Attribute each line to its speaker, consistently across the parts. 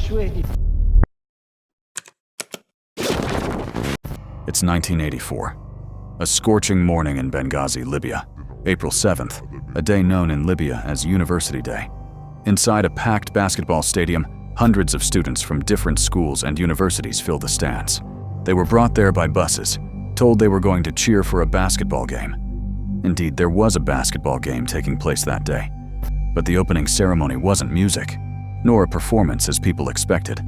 Speaker 1: Al-Shwehdi.
Speaker 2: It's 1984. A scorching morning in Benghazi, Libya. April 7th, a day known in Libya as University Day. Inside a packed basketball stadium, hundreds of students from different schools and universities fill the stands. They were brought there by buses, told they were going to cheer for a basketball game. Indeed, there was a basketball game taking place that day. But the opening ceremony wasn't music, nor a performance as people expected.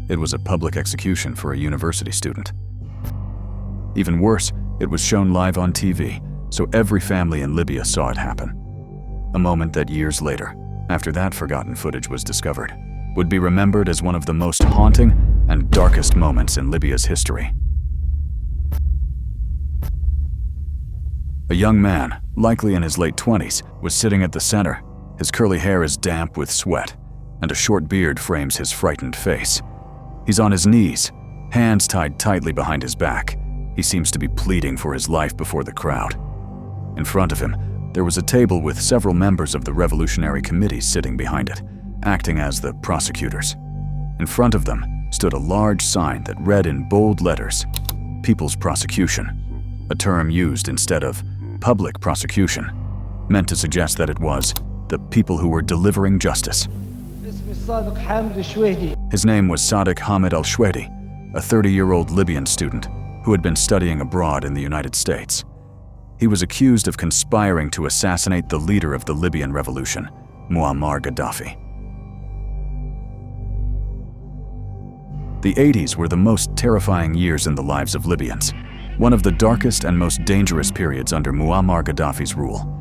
Speaker 2: It was a public execution for a university student. Even worse, it was shown live on TV, so every family in Libya saw it happen. A moment that years later, after that forgotten footage was discovered, would be remembered as one of the most haunting and darkest moments in Libya's history. A young man, likely in his late 20s, was sitting at the center. His curly hair is damp with sweat, and a short beard frames his frightened face. He's on his knees, hands tied tightly behind his back. He seems to be pleading for his life before the crowd. In front of him, there was a table with several members of the Revolutionary Committee sitting behind it, acting as the prosecutors. In front of them stood a large sign that read in bold letters, "People's Prosecution," a term used instead of public prosecution, meant to suggest that it was the people who were delivering justice. His name was Sadiq Hamed Al-Shwehdi, a 30-year-old Libyan student who had been studying abroad in the United States. He was accused of conspiring to assassinate the leader of the Libyan revolution, Muammar Gaddafi. The 80s were the most terrifying years in the lives of Libyans, one of the darkest and most dangerous periods under Muammar Gaddafi's rule.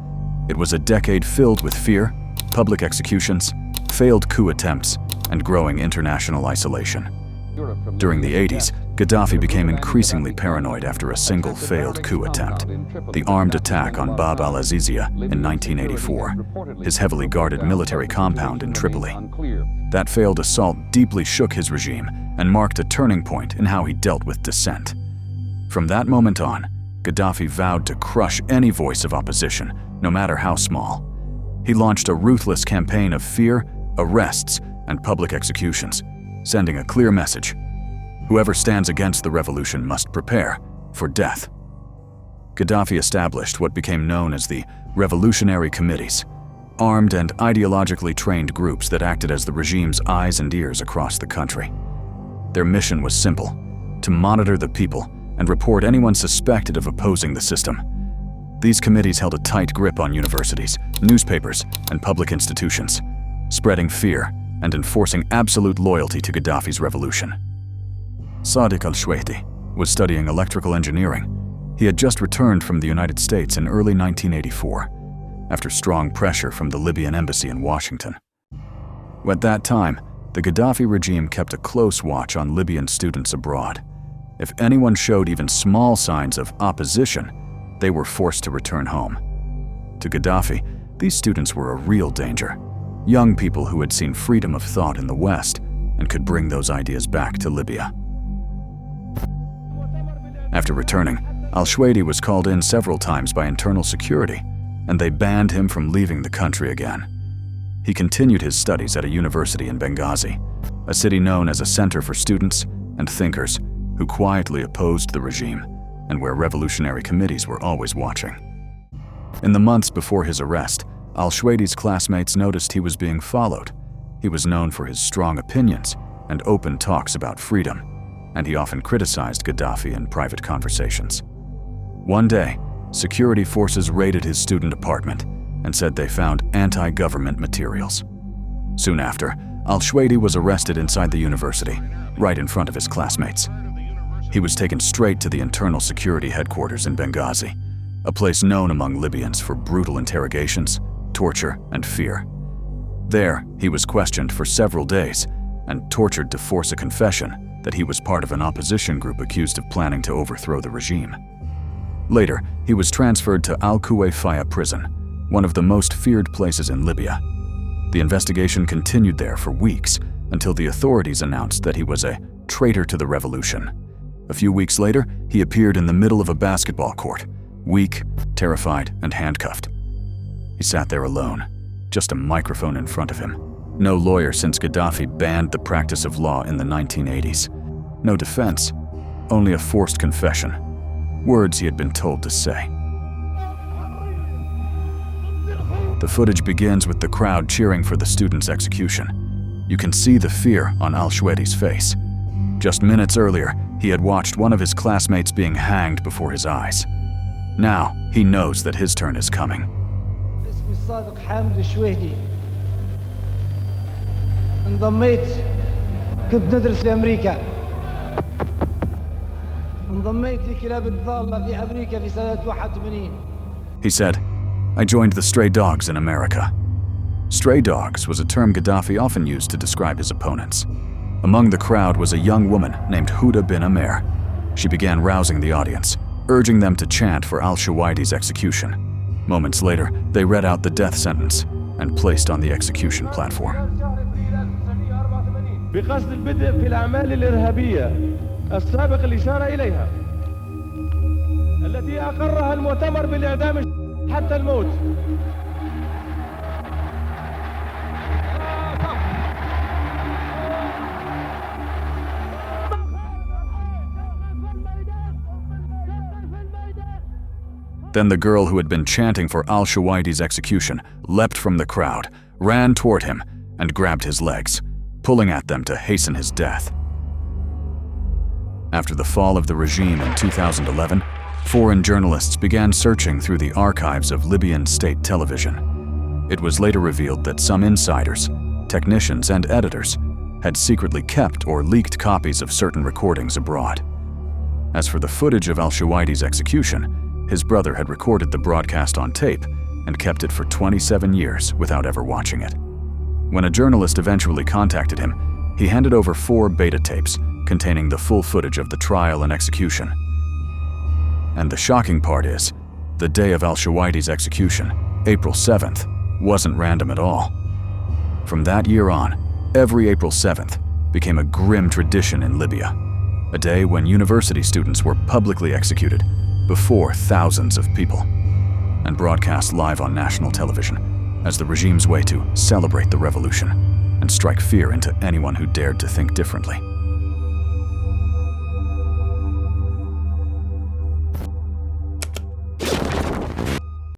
Speaker 2: It was a decade filled with fear, public executions, failed coup attempts, and growing international isolation. During the 80s, Gaddafi became increasingly paranoid after a single failed coup attempt, the armed attack on Bab al-Azizia in 1984, his heavily guarded military compound in Tripoli. That failed assault deeply shook his regime and marked a turning point in how he dealt with dissent. From that moment on, Gaddafi vowed to crush any voice of opposition, no matter how small. He launched a ruthless campaign of fear, arrests, and public executions, sending a clear message: whoever stands against the revolution must prepare for death. Gaddafi established what became known as the Revolutionary Committees, armed and ideologically trained groups that acted as the regime's eyes and ears across the country. Their mission was simple: to monitor the people and report anyone suspected of opposing the system. These committees held a tight grip on universities, newspapers, and public institutions, spreading fear and enforcing absolute loyalty to Gaddafi's revolution. Sadiq Al-Shwehdi was studying electrical engineering. He had just returned from the United States in early 1984, after strong pressure from the Libyan embassy in Washington. At that time, the Gaddafi regime kept a close watch on Libyan students abroad. If anyone showed even small signs of opposition, they were forced to return home. To Gaddafi, these students were a real danger, young people who had seen freedom of thought in the West and could bring those ideas back to Libya. After returning, Al-Shwehdi was called in several times by internal security, and they banned him from leaving the country again. He continued his studies at a university in Benghazi, a city known as a center for students and thinkers who quietly opposed the regime and where revolutionary committees were always watching. In the months before his arrest, Al-Shwehdi's classmates noticed he was being followed. He was known for his strong opinions and open talks about freedom, and he often criticized Gaddafi in private conversations. One day, security forces raided his student apartment and said they found anti-government materials. Soon after, Al-Shwehdi was arrested inside the university, right in front of his classmates. He was taken straight to the internal security headquarters in Benghazi, a place known among Libyans for brutal interrogations, torture, and fear. There, he was questioned for several days and tortured to force a confession that he was part of an opposition group accused of planning to overthrow the regime. Later, he was transferred to Al-Kuwayfaya prison, one of the most feared places in Libya. The investigation continued there for weeks until the authorities announced that he was a traitor to the revolution. A few weeks later, he appeared in the middle of a basketball court, weak, terrified, and handcuffed. He sat there alone, just a microphone in front of him, No lawyer since Gaddafi banned the practice of law in the 1980s. No defense, only a forced confession. Words he had been told to say. The footage begins with the crowd cheering for the student's execution. You can see the fear on Al-Shwehdi's face. Just minutes earlier, he had watched one of his classmates being hanged before his eyes. Now, he knows that his turn is coming.
Speaker 1: اسمي Sadiq Hamed Al-Shwehdi. انضميت كنت ندرس في أمريكا. انضميت لكلاب الضالة في أمريكا في سنة 81.
Speaker 2: He said, "I joined the Stray Dogs in America." Stray Dogs was a term Gaddafi often used to describe his opponents. Among the crowd was a young woman named Huda bin Amer. She began rousing the audience, urging them to chant for Al-Shwehdi's execution. Moments later, they read out the death sentence and placed on the execution platform.
Speaker 3: بقصد البدء في الأعمال الإرهابية السابق الإشارة إليها التي أقرها المؤتمر بالإعدام حتى الموت.
Speaker 2: Then the girl who had been chanting for Al-Shwehdi's execution leapt from the crowd, ran toward him, and grabbed his legs, pulling at them to hasten his death. After the fall of the regime in 2011, foreign journalists began searching through the archives of Libyan state television. It was later revealed that some insiders, technicians, and editors had secretly kept or leaked copies of certain recordings abroad. As for the footage of Al-Shwehdi's execution, his brother had recorded the broadcast on tape and kept it for 27 years without ever watching it. When a journalist eventually contacted him, he handed over 4 beta tapes containing the full footage of the trial and execution. And the shocking part is, the day of Al-Shwehdi's execution, April 7th, wasn't random at all. From that year on, every April 7th became a grim tradition in Libya, a day when university students were publicly executed before thousands of people, and broadcast live on national television as the regime's way to celebrate the revolution and strike fear into anyone who dared to think differently.